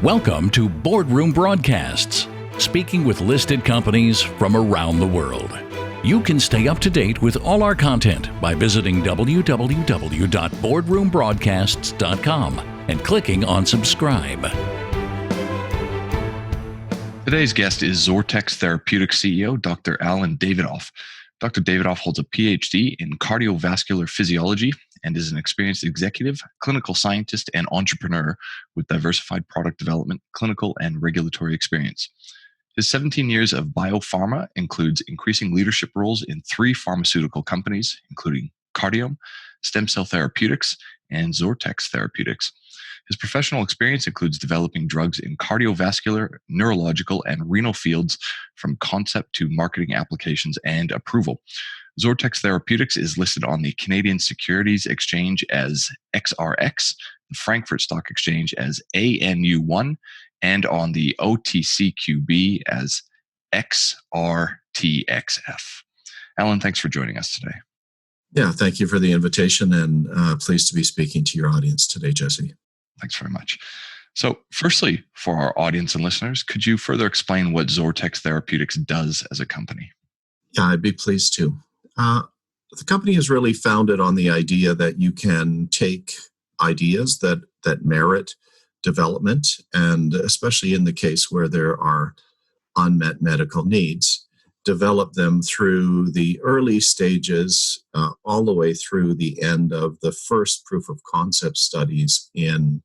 Welcome to Boardroom Broadcasts, speaking with listed companies from around the world. You can stay up to date with all our content by visiting www.boardroombroadcasts.com and clicking on subscribe. Today's guest is XORTX Therapeutics CEO, Dr. Allen Davidoff. Dr. Davidoff holds a PhD in cardiovascular physiology and is an experienced executive, clinical scientist, and entrepreneur with diversified product development, clinical, and regulatory experience. His 17 years of biopharma includes increasing leadership roles in 3 pharmaceutical companies, including Cardiome, Stem Cell Therapeutics, and XORTX Therapeutics. His professional experience includes developing drugs in cardiovascular, neurological, and renal fields from concept to marketing applications and approval. XORTX Therapeutics is listed on the Canadian Securities Exchange as XRX, the Frankfurt Stock Exchange as ANU1, and on the OTC QB as XRTXF. Alan, thanks for joining us today. Yeah, thank you for the invitation, and pleased to be speaking to your audience today, Jesse. Thanks very much. So firstly, for our audience and listeners, could you further explain what XORTX Therapeutics does as a company? Yeah, I'd be pleased to. The company is really founded on the idea that you can take ideas that merit development, and especially in the case where there are unmet medical needs, develop them through the early stages all the way through the end of the first proof of concept studies in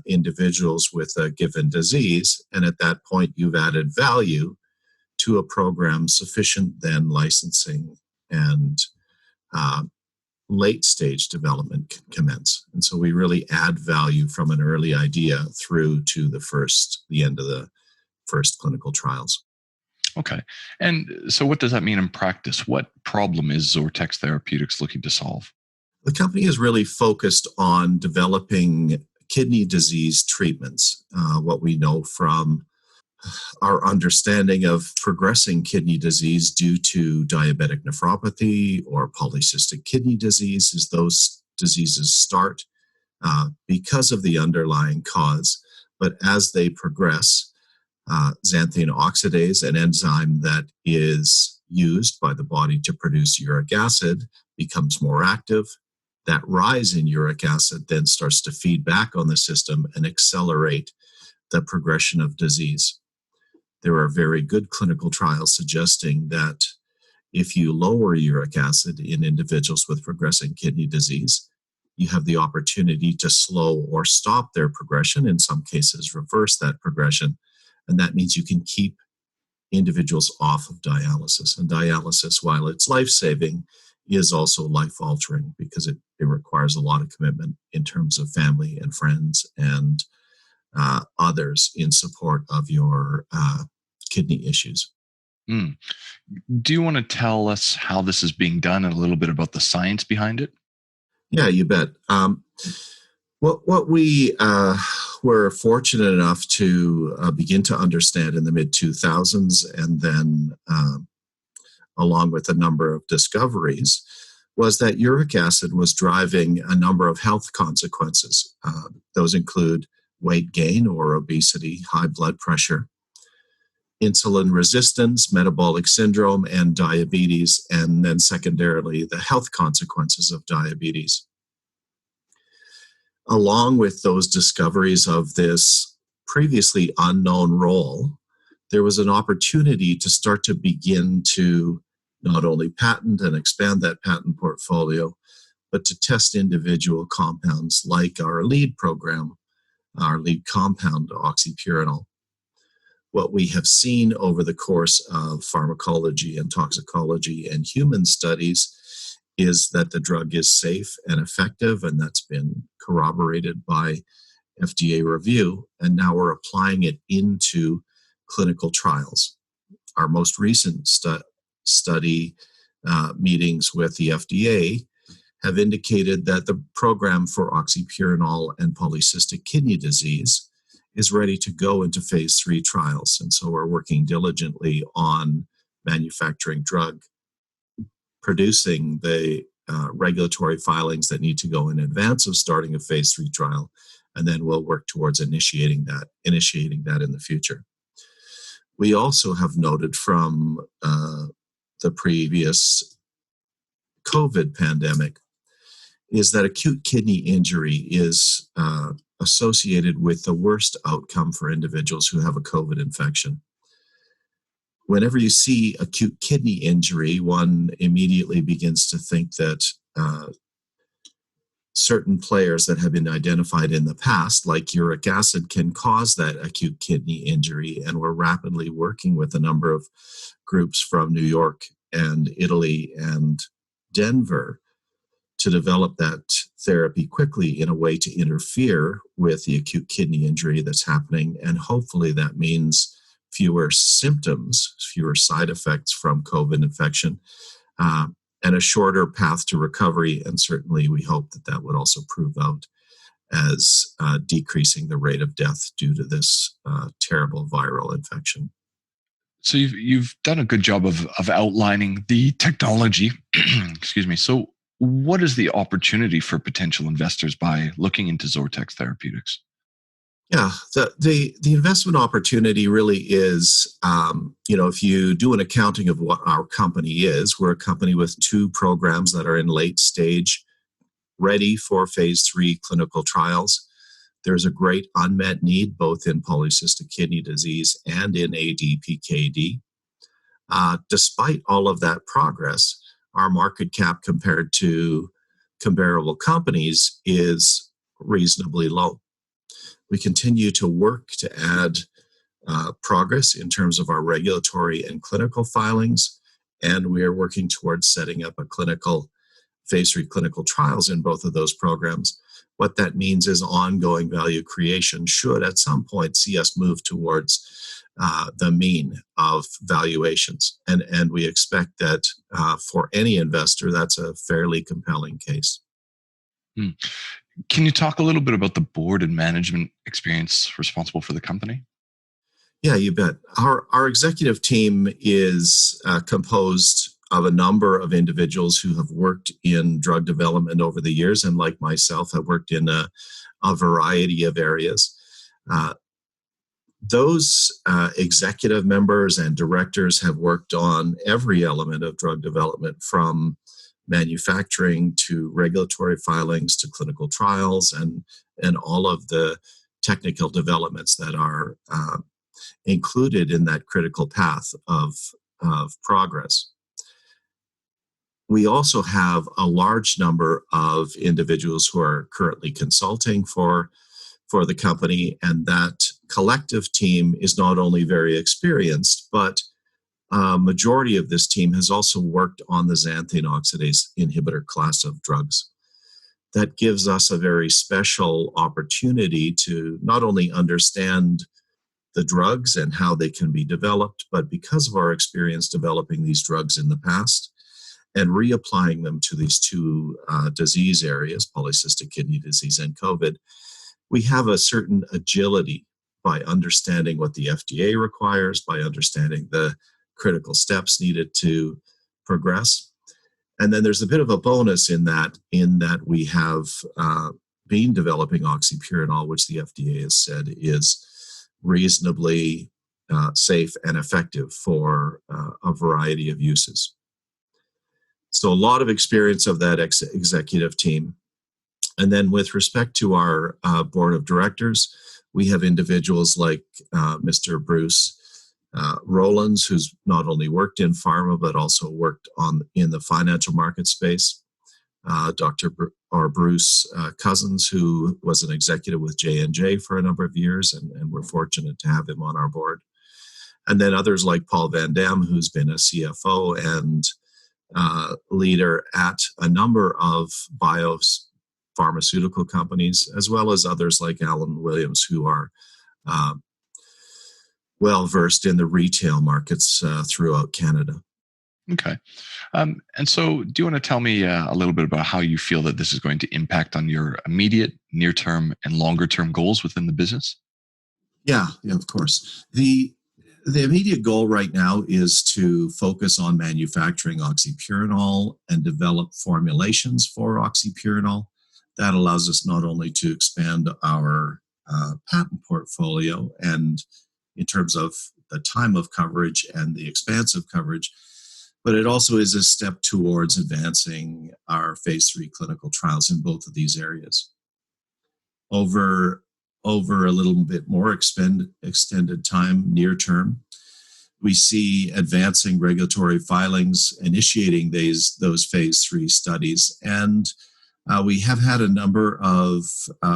individuals with a given disease. And at that point, you've added value to a program sufficient then licensing and late stage development can commence. And so we really add value from an early idea through to the end of the first clinical trials. Okay. And so what does that mean in practice? What problem is XORTX Therapeutics looking to solve? The company is really focused on developing kidney disease treatments. What we know from our understanding of progressing kidney disease due to diabetic nephropathy or polycystic kidney disease is those diseases start because of the underlying cause, but as they progress, xanthine oxidase, an enzyme that is used by the body to produce uric acid, becomes more active. That rise in uric acid then starts to feed back on the system and accelerate the progression of disease. There are very good clinical trials suggesting that if you lower uric acid in individuals with progressing kidney disease, you have the opportunity to slow or stop their progression, in some cases reverse that progression. And that means you can keep individuals off of dialysis. And dialysis, while it's life-saving, is also life-altering because it requires a lot of commitment in terms of family and friends and others in support of your kidney issues. Do you want to tell us how this is being done and a little bit about the science behind it? Yeah, you bet. What we were fortunate enough to begin to understand in the mid-2000s, and then along with a number of discoveries, was that uric acid was driving a number of health consequences. Those include weight gain or obesity, high blood pressure, insulin resistance, metabolic syndrome, and diabetes, and then secondarily, the health consequences of diabetes. Along with those discoveries of this previously unknown role, there was an opportunity to start to begin to not only patent and expand that patent portfolio, but to test individual compounds like our lead program, our lead compound, oxypurinol. What we have seen over the course of pharmacology and toxicology and human studies is that the drug is safe and effective, and that's been corroborated by FDA review, and now we're applying it into clinical trials. Our most recent study meetings with the FDA have indicated that the program for oxypurinol and polycystic kidney disease is ready to go into phase 3 trials. And so we're working diligently on manufacturing drug, producing the regulatory filings that need to go in advance of starting a phase 3 trial, and then we'll work towards initiating that in the future. We also have noted from the previous COVID pandemic is that acute kidney injury is associated with the worst outcome for individuals who have a COVID infection. Whenever you see acute kidney injury, one immediately begins to think that certain players that have been identified in the past, like uric acid, can cause that acute kidney injury. And we're rapidly working with a number of groups from New York and Italy and Denver to develop that therapy quickly in a way to interfere with the acute kidney injury that's happening. And hopefully that means fewer symptoms, fewer side effects from COVID infection, and a shorter path to recovery. And certainly we hope that that would also prove out as decreasing the rate of death due to this terrible viral infection. So you've done a good job of outlining the technology. Excuse me. So what is the opportunity for potential investors by looking into XORTX Therapeutics? Yeah, the investment opportunity really is, if you do an accounting of what our company is, we're a company with 2 programs that are in late stage, ready for phase 3 clinical trials. There's a great unmet need both in polycystic kidney disease and in ADPKD. Despite all of that progress, our market cap compared to comparable companies is reasonably low. We continue to work to add progress in terms of our regulatory and clinical filings, and we are working towards setting up a phase 3 clinical trials in both of those programs. What that means is ongoing value creation should at some point see us move towards the mean of valuations. And we expect that for any investor, that's a fairly compelling case. Can you talk a little bit about the board and management experience responsible for the company? Yeah, you bet. Our executive team is composed of a number of individuals who have worked in drug development over the years, and like myself, have worked in a variety of areas. Those executive members and directors have worked on every element of drug development, from manufacturing to regulatory filings to clinical trials and all of the technical developments that are included in that critical path of progress. We also have a large number of individuals who are currently consulting for the company, and that collective team is not only very experienced, but a majority of this team has also worked on the xanthine oxidase inhibitor class of drugs. That gives us a very special opportunity to not only understand the drugs and how they can be developed, but because of our experience developing these drugs in the past and reapplying them to these 2 disease areas, polycystic kidney disease and COVID, we have a certain agility by understanding what the FDA requires, by understanding the critical steps needed to progress. And then there's a bit of a bonus in that we have been developing oxypurinol, which the FDA has said is reasonably safe and effective for a variety of uses. So a lot of experience of that executive team. And then with respect to our board of directors, we have individuals like Mr. Bruce Rowlands, who's not only worked in pharma, but also worked in the financial market space. Bruce Cousins, who was an executive with J&J for a number of years, and we're fortunate to have him on our board. And then others like Paul Van Dam, who's been a CFO and leader at a number of biopharmaceutical companies, as well as others like Alan Williams, who are well-versed in the retail markets throughout Canada. Okay. And so do you want to tell me a little bit about how you feel that this is going to impact on your immediate, near-term, and longer-term goals within the business? Yeah, of course. The immediate goal right now is to focus on manufacturing oxypurinol and develop formulations for oxypurinol That allows us not only to expand our patent portfolio and in terms of the time of coverage and the expanse of coverage, but it also is a step towards advancing our phase 3 clinical trials in both of these areas. Over a little bit more extended time, near term, we see advancing regulatory filings, initiating those phase 3 studies, and we have had a number of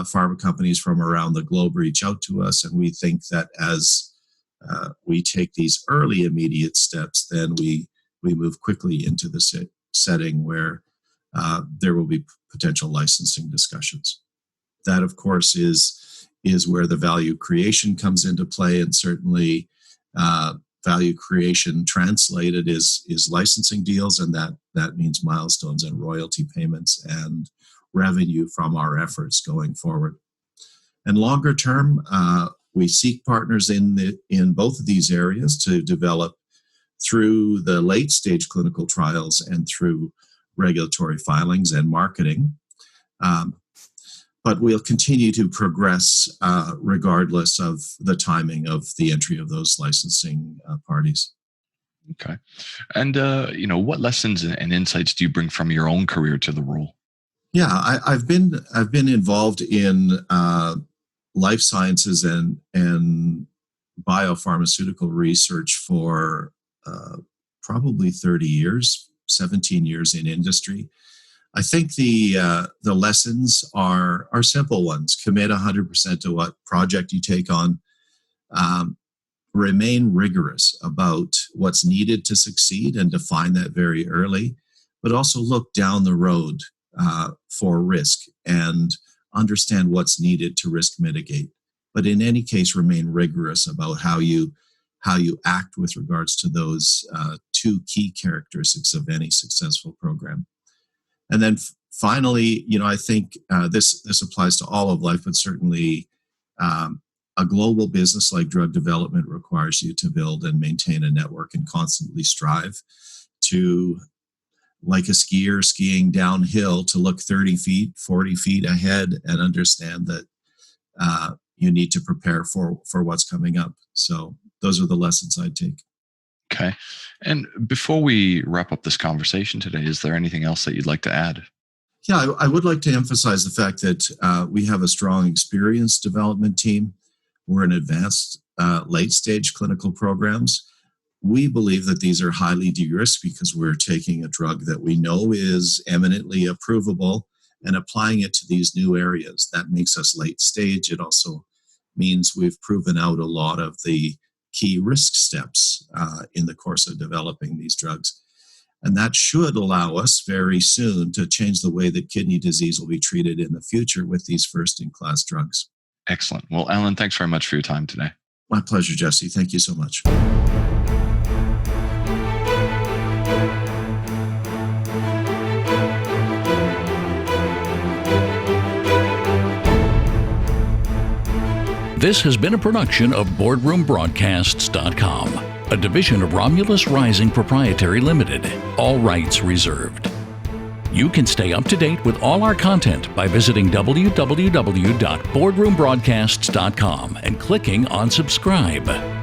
pharma companies from around the globe reach out to us, and we think that as we take these early immediate steps, then we move quickly into the setting where there will be potential licensing discussions. That, of course, is where the value creation comes into play, and certainly value creation translated is licensing deals, and that means milestones and royalty payments and revenue from our efforts going forward. And longer term, we seek partners in both of these areas to develop through the late stage clinical trials and through regulatory filings and marketing. But we'll continue to progress regardless of the timing of the entry of those licensing parties. Okay. And, what lessons and insights do you bring from your own career to the role? Yeah, I've been involved in life sciences and biopharmaceutical research for probably 30 years, 17 years in industry. I think the lessons are simple ones. Commit 100% to what project you take on. Remain rigorous about what's needed to succeed and define that very early, but also look down the road for risk and understand what's needed to risk mitigate. But in any case, remain rigorous about how you act with regards to those two key characteristics of any successful program. And then finally, I think this applies to all of life, but certainly a global business like drug development requires you to build and maintain a network and constantly strive to, like a skier skiing downhill, to look 30 feet, 40 feet ahead and understand that you need to prepare for what's coming up. So those are the lessons I'd take. Okay. And before we wrap up this conversation today, is there anything else that you'd like to add? Yeah, I would like to emphasize the fact that we have a strong experienced development team. We're in advanced late-stage clinical programs. We believe that these are highly de-risked because we're taking a drug that we know is eminently approvable and applying it to these new areas. That makes us late-stage. It also means we've proven out a lot of the key risk steps in the course of developing these drugs. And that should allow us very soon to change the way that kidney disease will be treated in the future with these first-in-class drugs. Excellent. Well, Allen, thanks very much for your time today. My pleasure, Jesse. Thank you so much. This has been a production of BoardroomBroadcasts.com, a division of Romulus Rising Proprietary Limited. All rights reserved. You can stay up to date with all our content by visiting www.boardroombroadcasts.com and clicking on subscribe.